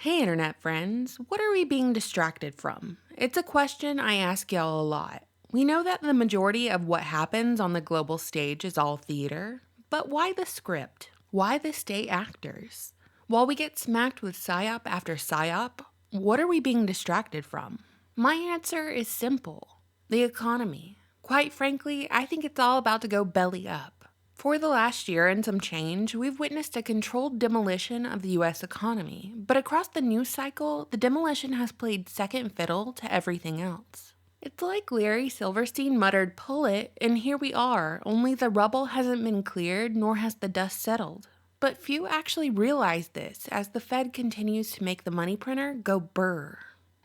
Hey internet friends, what are we being distracted from? It's a question I ask y'all a lot. We know that the majority of what happens on the global stage is all theater, but why the script? Why the state actors? While we get smacked with psyop after psyop, what are we being distracted from? My answer is simple: the economy. Quite frankly, I think it's all about to go belly up. For the last year and some change, we've witnessed a controlled demolition of the US economy, but across the news cycle, the demolition has played second fiddle to everything else. It's like Larry Silverstein muttered, "Pull it," and here we are, only the rubble hasn't been cleared nor has the dust settled. But few actually realize this as the Fed continues to make the money printer go brr.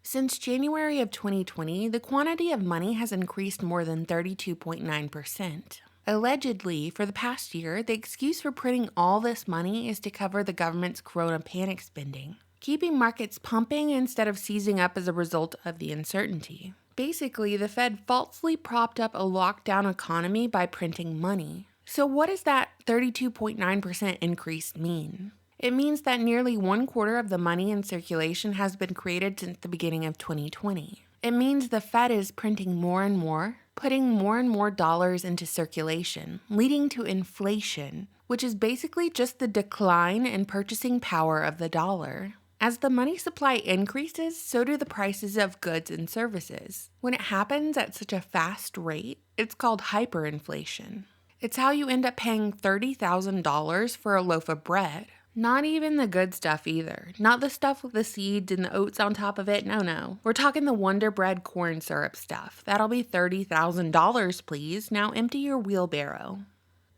Since January of 2020, the quantity of money has increased more than 32.9%. Allegedly, for the past year, the excuse for printing all this money is to cover the government's corona panic spending, keeping markets pumping instead of seizing up as a result of the uncertainty. Basically, the Fed falsely propped up a lockdown economy by printing money. So what does that 32.9% increase mean? It means that nearly 1/4 of the money in circulation has been created since the beginning of 2020. It means the Fed is printing more and more, putting more and more dollars into circulation, leading to inflation, which is basically just the decline in purchasing power of the dollar. As the money supply increases, so do the prices of goods and services. When it happens at such a fast rate, it's called hyperinflation. It's how you end up paying $30,000 for a loaf of bread. Not even the good stuff either. Not the stuff with the seeds and the oats on top of it. No. We're talking the Wonder Bread corn syrup stuff. That'll be $30,000, please. Now empty your wheelbarrow.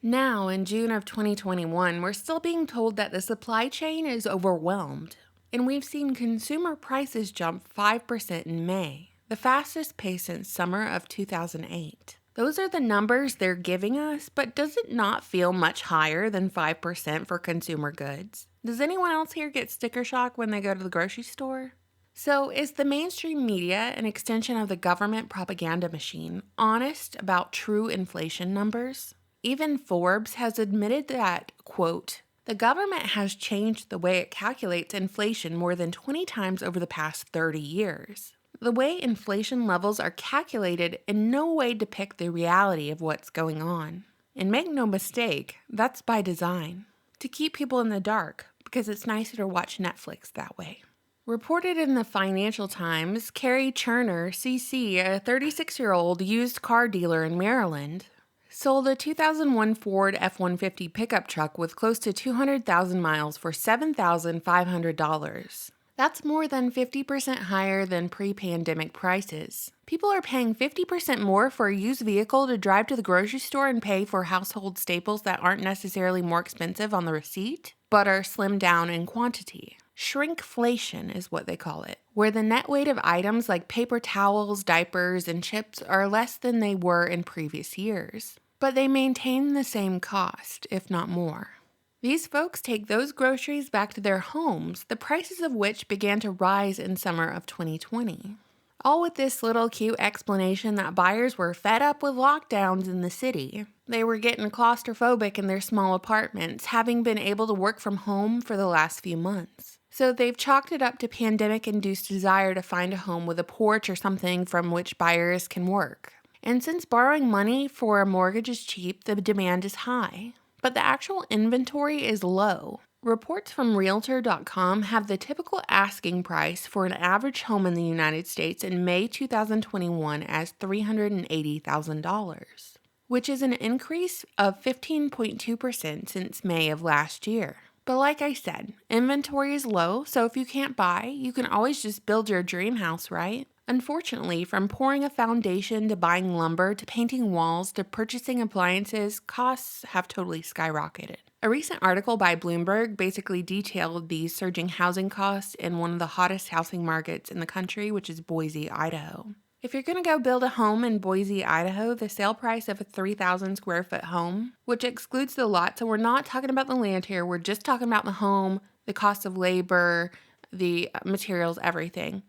Now, in June of 2021, we're still being told that the supply chain is overwhelmed. And we've seen consumer prices jump 5% in May, the fastest pace since summer of 2008. Those are the numbers they're giving us, but does it not feel much higher than 5% for consumer goods? Does anyone else here get sticker shock when they go to the grocery store? So, is the mainstream media, an extension of the government propaganda machine, honest about true inflation numbers? Even Forbes has admitted that, quote, "The government has changed the way it calculates inflation more than 20 times over the past 30 years. The way inflation levels are calculated in no way depict the reality of what's going on. And make no mistake, that's by design. To keep people in the dark, because it's nicer to watch Netflix that way." Reported in the Financial Times, Carrie Cherner, CC, a 36-year-old used car dealer in Maryland, sold a 2001 Ford F-150 pickup truck with close to 200,000 miles for $7,500. That's more than 50% higher than pre-pandemic prices. People are paying 50% more for a used vehicle to drive to the grocery store and pay for household staples that aren't necessarily more expensive on the receipt, but are slimmed down in quantity. Shrinkflation is what they call it, where the net weight of items like paper towels, diapers, and chips are less than they were in previous years, but they maintain the same cost, if not more. These folks take those groceries back to their homes, the prices of which began to rise in summer of 2020. All with this little cute explanation that buyers were fed up with lockdowns in the city. They were getting claustrophobic in their small apartments, having been able to work from home for the last few months. So they've chalked it up to pandemic-induced desire to find a home with a porch or something from which buyers can work. And since borrowing money for a mortgage is cheap, the demand is high. But the actual inventory is low. Reports from Realtor.com have the typical asking price for an average home in the United States in May 2021 as $380,000, which is an increase of 15.2% since May of last year. But like I said, inventory is low, so if you can't buy, you can always just build your dream house, right? Unfortunately, from pouring a foundation to buying lumber to painting walls to purchasing appliances, costs have totally skyrocketed. A recent article by Bloomberg basically detailed these surging housing costs in one of the hottest housing markets in the country, which is Boise, Idaho. If you're going to go build a home in Boise, Idaho, the sale price of a 3,000 square foot home, which excludes the lot, so we're not talking about the land here, we're just talking about the home, the cost of labor, the materials, everything.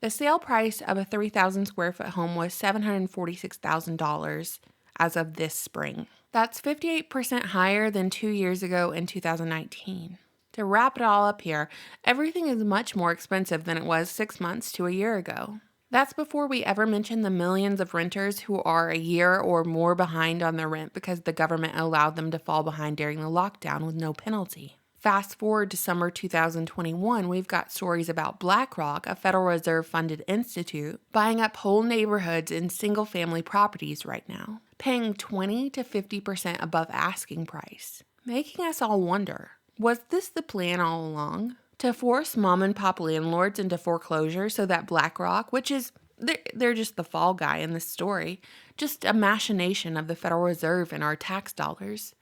The sale price of a 3,000 square foot home was $746,000 as of this spring. That's 58% higher than 2 years ago in 2019. To wrap it all up here, everything is much more expensive than it was 6 months to a year ago. That's before we ever mention the millions of renters who are a year or more behind on their rent because the government allowed them to fall behind during the lockdown with no penalty. Fast forward to summer 2021, we've got stories about BlackRock, a Federal Reserve-funded institute, buying up whole neighborhoods in single-family properties right now, paying 20 to 50% above asking price, making us all wonder, was this the plan all along? To force mom-and-pop landlords into foreclosure so that BlackRock, which is, they're just the fall guy in this story, just a machination of the Federal Reserve and our tax dollars,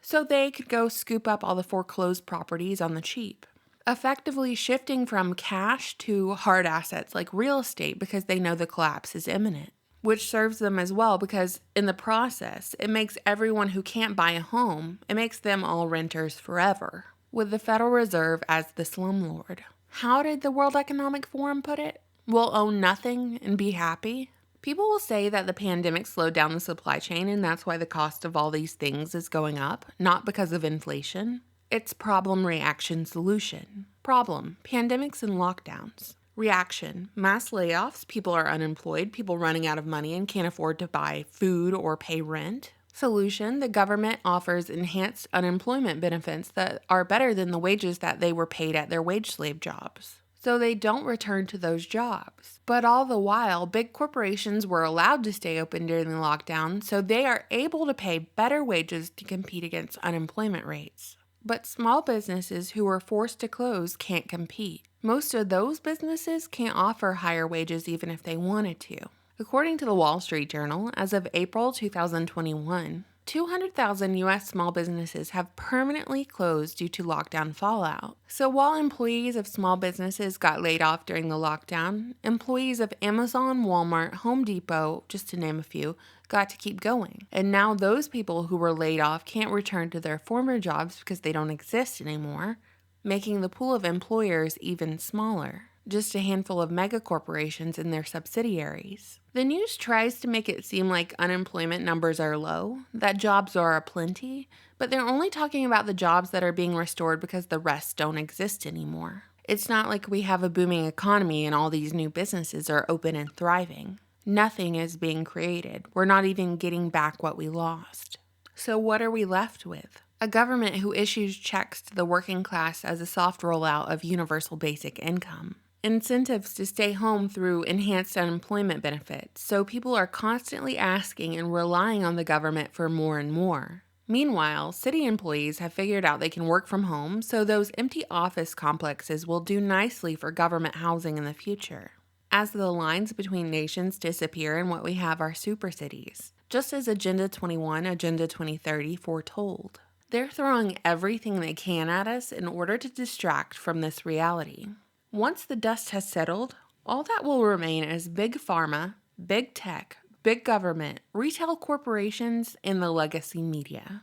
so they could go scoop up all the foreclosed properties on the cheap, effectively shifting from cash to hard assets like real estate because they know the collapse is imminent, which serves them as well because in the process, it makes everyone who can't buy a home, it makes them all renters forever, with the Federal Reserve as the slumlord. How did the World Economic Forum put it? We'll own nothing and be happy? People will say that the pandemic slowed down the supply chain and that's why the cost of all these things is going up, not because of inflation. It's problem, reaction, solution. Problem, pandemics and lockdowns. Reaction, mass layoffs, people are unemployed, people running out of money and can't afford to buy food or pay rent. Solution, the government offers enhanced unemployment benefits that are better than the wages that they were paid at their wage slave jobs, so they don't return to those jobs. But all the while, big corporations were allowed to stay open during the lockdown, so they are able to pay better wages to compete against unemployment rates. But small businesses who were forced to close can't compete. Most of those businesses can't offer higher wages even if they wanted to. According to the Wall Street Journal, as of April 2021, 200,000 U.S. small businesses have permanently closed due to lockdown fallout. So while employees of small businesses got laid off during the lockdown, employees of Amazon, Walmart, Home Depot, just to name a few, got to keep going. And now those people who were laid off can't return to their former jobs because they don't exist anymore, making the pool of employers even smaller. Just a handful of mega corporations and their subsidiaries. The news tries to make it seem like unemployment numbers are low, that jobs are aplenty, but they're only talking about the jobs that are being restored because the rest don't exist anymore. It's not like we have a booming economy and all these new businesses are open and thriving. Nothing is being created. We're not even getting back what we lost. So what are we left with? A government who issues checks to the working class as a soft rollout of universal basic income. Incentives to stay home through enhanced unemployment benefits, so people are constantly asking and relying on the government for more and more. Meanwhile, city employees have figured out they can work from home, so those empty office complexes will do nicely for government housing in the future. As the lines between nations disappear and what we have are super cities, just as Agenda 21, Agenda 2030 foretold. They're throwing everything they can at us in order to distract from this reality. Once the dust has settled, all that will remain is big pharma, big tech, big government, retail corporations, and the legacy media.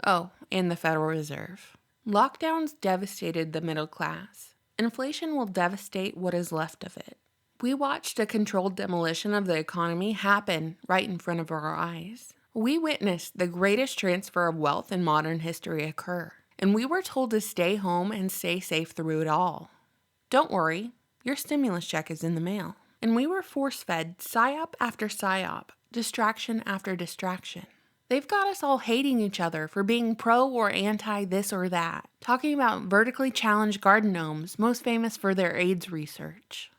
Oh, and the Federal Reserve. Lockdowns devastated the middle class. Inflation will devastate what is left of it. We watched a controlled demolition of the economy happen right in front of our eyes. We witnessed the greatest transfer of wealth in modern history occur, and we were told to stay home and stay safe through it all. Don't worry, your stimulus check is in the mail. And we were force-fed psyop after psyop, distraction after distraction. They've got us all hating each other for being pro or anti this or that, talking about vertically challenged garden gnomes, most famous for their AIDS research.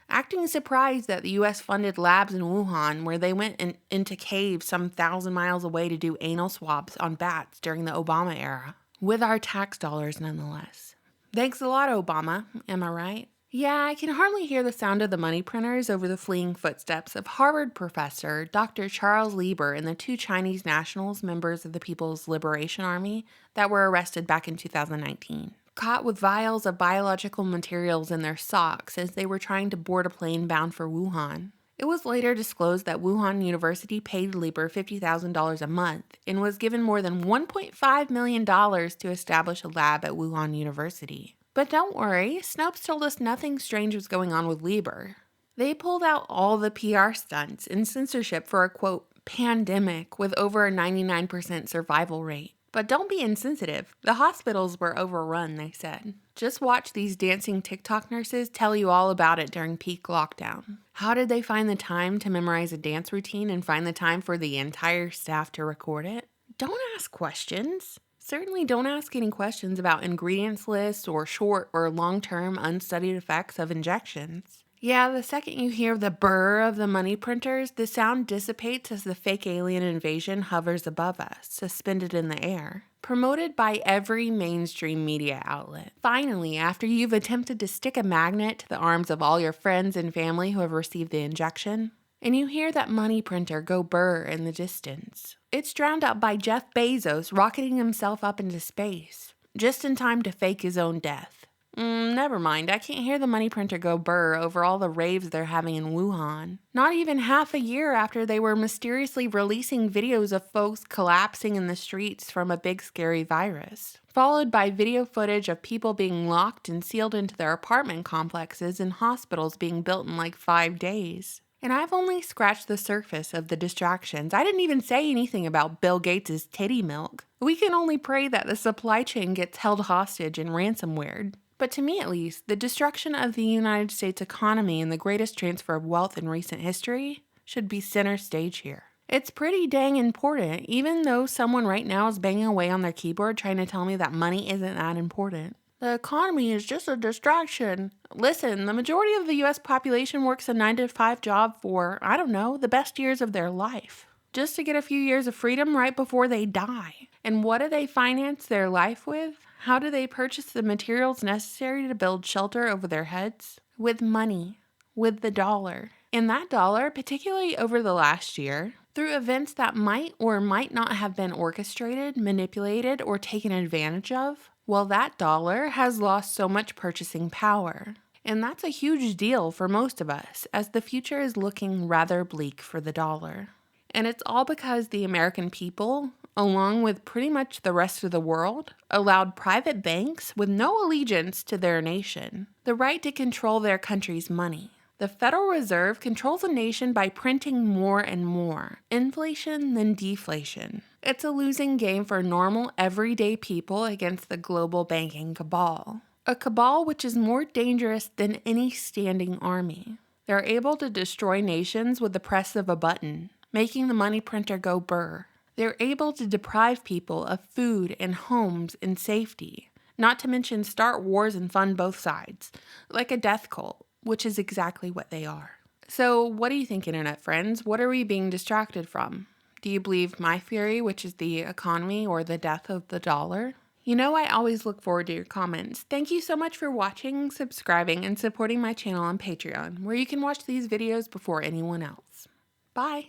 Acting surprised that the U.S. funded labs in Wuhan where they went into caves some 1,000 miles away to do anal swabs on bats during the Obama era. With our tax dollars nonetheless. Thanks a lot, Obama. Am I right? Yeah, I can hardly hear the sound of the money printers over the fleeing footsteps of Harvard professor Dr. Charles Lieber and the 2 Chinese nationals, members of the People's Liberation Army, that were arrested back in 2019. Caught with vials of biological materials in their socks as they were trying to board a plane bound for Wuhan. It was later disclosed that Wuhan University paid Lieber $50,000 a month and was given more than $1.5 million to establish a lab at Wuhan University. But don't worry, Snopes told us nothing strange was going on with Lieber. They pulled out all the PR stunts and censorship for a, quote, pandemic with over a 99% survival rate. But don't be insensitive. The hospitals were overrun, they said. Just watch these dancing TikTok nurses tell you all about it during peak lockdown. How did they find the time to memorize a dance routine and find the time for the entire staff to record it? Don't ask questions. Certainly don't ask any questions about ingredients lists or short or long-term unstudied effects of injections. Yeah, the second you hear the burr of the money printers, the sound dissipates as the fake alien invasion hovers above us, suspended in the air. Promoted by every mainstream media outlet. Finally, after you've attempted to stick a magnet to the arms of all your friends and family who have received the injection, and you hear that money printer go burr in the distance, it's drowned out by Jeff Bezos rocketing himself up into space, just in time to fake his own death. Never mind, I can't hear the money printer go burr over all the raves they're having in Wuhan. Not even half a year after they were mysteriously releasing videos of folks collapsing in the streets from a big scary virus, followed by video footage of people being locked and sealed into their apartment complexes and hospitals being built in like 5 days. And I've only scratched the surface of the distractions. I didn't even say anything about Bill Gates' titty milk. We can only pray that the supply chain gets held hostage and ransomwared. But to me at least, the destruction of the United States economy and the greatest transfer of wealth in recent history should be center stage here. It's pretty dang important, even though someone right now is banging away on their keyboard trying to tell me that money isn't that important. The economy is just a distraction. Listen, the majority of the US population works a 9-to-5 job for, I don't know, the best years of their life, just to get a few years of freedom right before they die. And what do they finance their life with? How do they purchase the materials necessary to build shelter over their heads? With money, with the dollar. And that dollar, particularly over the last year, through events that might or might not have been orchestrated, manipulated, or taken advantage of, well, that dollar has lost so much purchasing power. And that's a huge deal for most of us, as the future is looking rather bleak for the dollar. And it's all because the American people, along with pretty much the rest of the world, allowed private banks with no allegiance to their nation the right to control their country's money. The Federal Reserve controls a nation by printing more and more, inflation then deflation. It's a losing game for normal, everyday people against the global banking cabal. A cabal which is more dangerous than any standing army. They're able to destroy nations with the press of a button, making the money printer go burr. They're able to deprive people of food and homes and safety, not to mention start wars and fund both sides, like a death cult, which is exactly what they are. So what do you think, internet friends? What are we being distracted from? Do you believe my theory, which is the economy or the death of the dollar? You know, I always look forward to your comments. Thank you so much for watching, subscribing, and supporting my channel on Patreon, where you can watch these videos before anyone else. Bye!